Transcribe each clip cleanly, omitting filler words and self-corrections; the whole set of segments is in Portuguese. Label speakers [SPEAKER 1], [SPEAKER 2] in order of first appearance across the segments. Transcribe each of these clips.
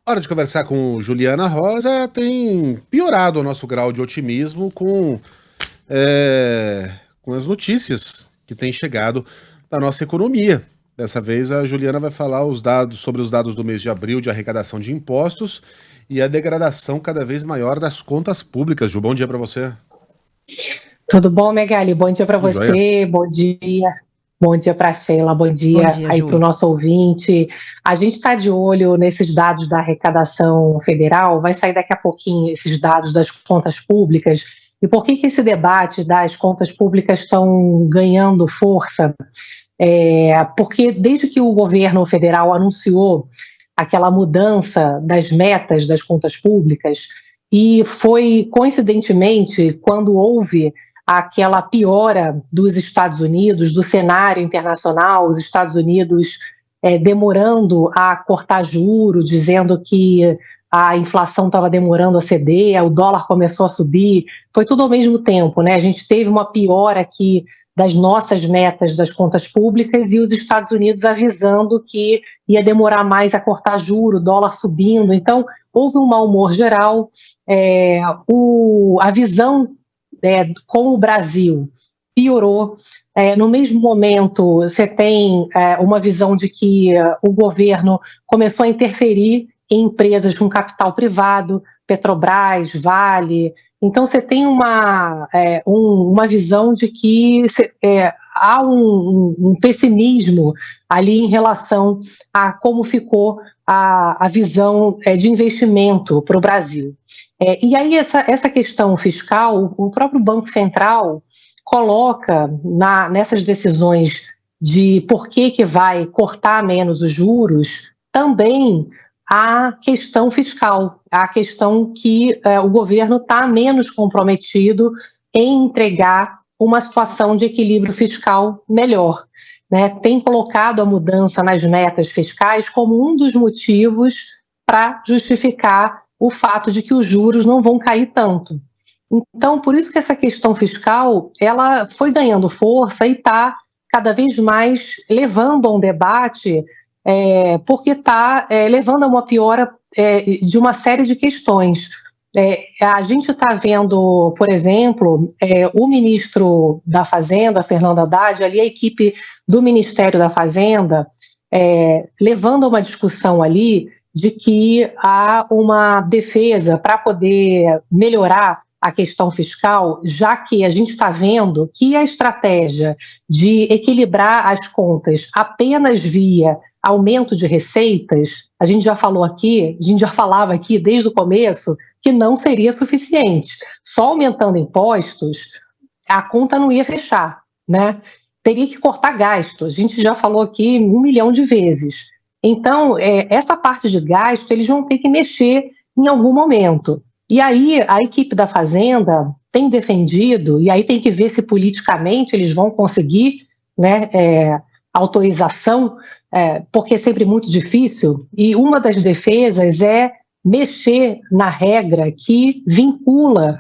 [SPEAKER 1] Hora de conversar com Juliana Rosa. Tem piorado o nosso grau de otimismo com as notícias que têm chegado da nossa economia. Dessa vez a Juliana vai falar sobre os dados do mês de abril de arrecadação de impostos e a degradação cada vez maior das contas públicas. Ju, bom dia para você.
[SPEAKER 2] Tudo bom, Megali? Bom dia para você,
[SPEAKER 1] Joia.
[SPEAKER 2] bom dia. Bom dia para a Sheila, bom dia aí para o nosso ouvinte. A gente está de olho nesses dados da arrecadação federal, vai sair daqui a pouquinho esses dados das contas públicas. E por que esse debate das contas públicas estão ganhando força? Porque desde que o governo federal anunciou aquela mudança das metas das contas públicas, e foi coincidentemente quando houve aquela piora dos Estados Unidos, do cenário internacional, os Estados Unidos demorando a cortar juro, dizendo que a inflação estava demorando a ceder, o dólar começou a subir, foi tudo ao mesmo tempo, né? A gente teve uma piora aqui das nossas metas das contas públicas e os Estados Unidos avisando que ia demorar mais a cortar juro, dólar subindo. Então, houve um mau humor geral, a visão com o Brasil piorou. No mesmo momento, você tem uma visão de que o governo começou a interferir em empresas com capital privado, Petrobras, Vale. Então, você tem uma visão de que há um pessimismo ali em relação a como ficou a visão de investimento para o Brasil. E aí essa questão fiscal, o próprio Banco Central coloca nessas decisões de por que vai cortar menos os juros, também a questão fiscal, a questão que o governo está menos comprometido em entregar uma situação de equilíbrio fiscal melhor, né? Tem colocado a mudança nas metas fiscais como um dos motivos para justificar o fato de que os juros não vão cair tanto. Então, por isso que essa questão fiscal ela foi ganhando força e está cada vez mais levando a um debate, porque está levando a uma piora de uma série de questões. A gente está vendo, por exemplo, o ministro da Fazenda, Fernando Haddad, ali a equipe do Ministério da Fazenda, levando a uma discussão ali de que há uma defesa para poder melhorar a questão fiscal, já que a gente está vendo que a estratégia de equilibrar as contas apenas via aumento de receitas, a gente já falava aqui desde o começo que não seria suficiente. Só aumentando impostos, a conta não ia fechar, né? Teria que cortar gasto. A gente já falou aqui 1 milhão de vezes. Então, essa parte de gasto, eles vão ter que mexer em algum momento. E aí, a equipe da Fazenda tem defendido, e aí tem que ver se politicamente eles vão conseguir, né, autorização, porque é sempre muito difícil, e uma das defesas é mexer na regra que vincula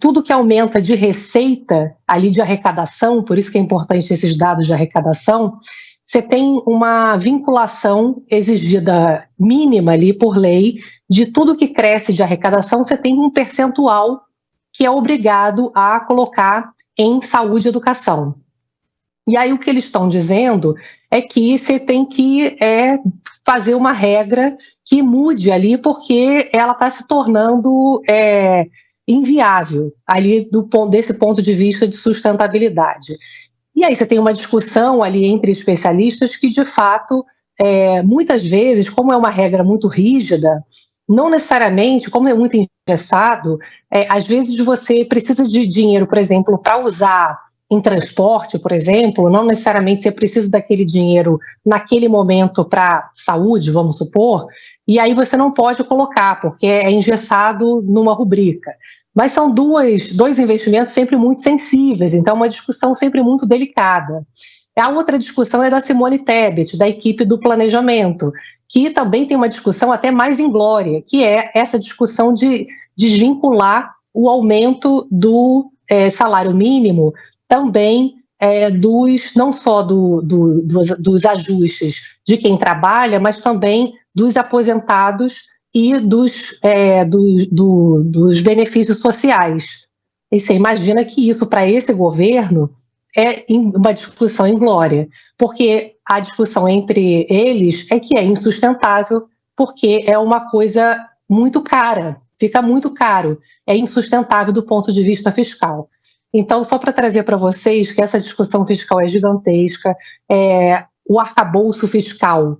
[SPEAKER 2] tudo que aumenta de receita, ali de arrecadação, por isso que é importante esses dados de arrecadação. Você tem uma vinculação exigida mínima ali por lei de tudo que cresce de arrecadação, você tem um percentual que é obrigado a colocar em saúde e educação. E aí o que eles estão dizendo é que você tem que fazer uma regra que mude ali, porque ela está se tornando inviável ali desse ponto de vista de sustentabilidade. E aí você tem uma discussão ali entre especialistas que, de fato, muitas vezes, como é uma regra muito rígida, não necessariamente, como é muito engessado, às vezes você precisa de dinheiro, por exemplo, para usar em transporte, por exemplo, não necessariamente você precisa daquele dinheiro naquele momento para saúde, vamos supor, e aí você não pode colocar, porque é engessado numa rubrica. Mas são dois investimentos sempre muito sensíveis, então uma discussão sempre muito delicada. A outra discussão é da Simone Tebet, da equipe do planejamento, que também tem uma discussão até mais inglória, que é essa discussão de desvincular o aumento do salário mínimo também não só dos ajustes de quem trabalha, mas também dos aposentados e dos benefícios sociais. E você imagina que isso, para esse governo, é uma discussão inglória, porque a discussão entre eles é que é insustentável, porque é uma coisa muito cara, fica muito caro, é insustentável do ponto de vista fiscal. Então, só para trazer para vocês que essa discussão fiscal é gigantesca, o arcabouço fiscal,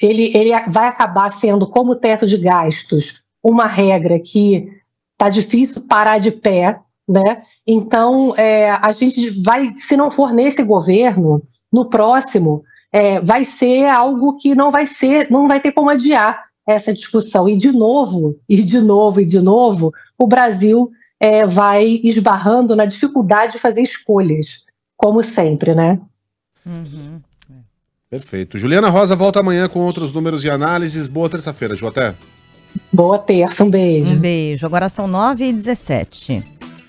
[SPEAKER 2] ele vai acabar sendo, como teto de gastos, uma regra que está difícil parar de pé, né? Então, a gente vai, se não for nesse governo, no próximo, vai ser algo que não vai ter como adiar essa discussão. E de novo, o Brasil vai esbarrando na dificuldade de fazer escolhas, como sempre, né?
[SPEAKER 1] Uhum. Perfeito. Juliana Rosa volta amanhã com outros números e análises. Boa terça-feira, Ju. Até.
[SPEAKER 2] Boa terça, um beijo.
[SPEAKER 3] Um beijo. Agora são 9h17.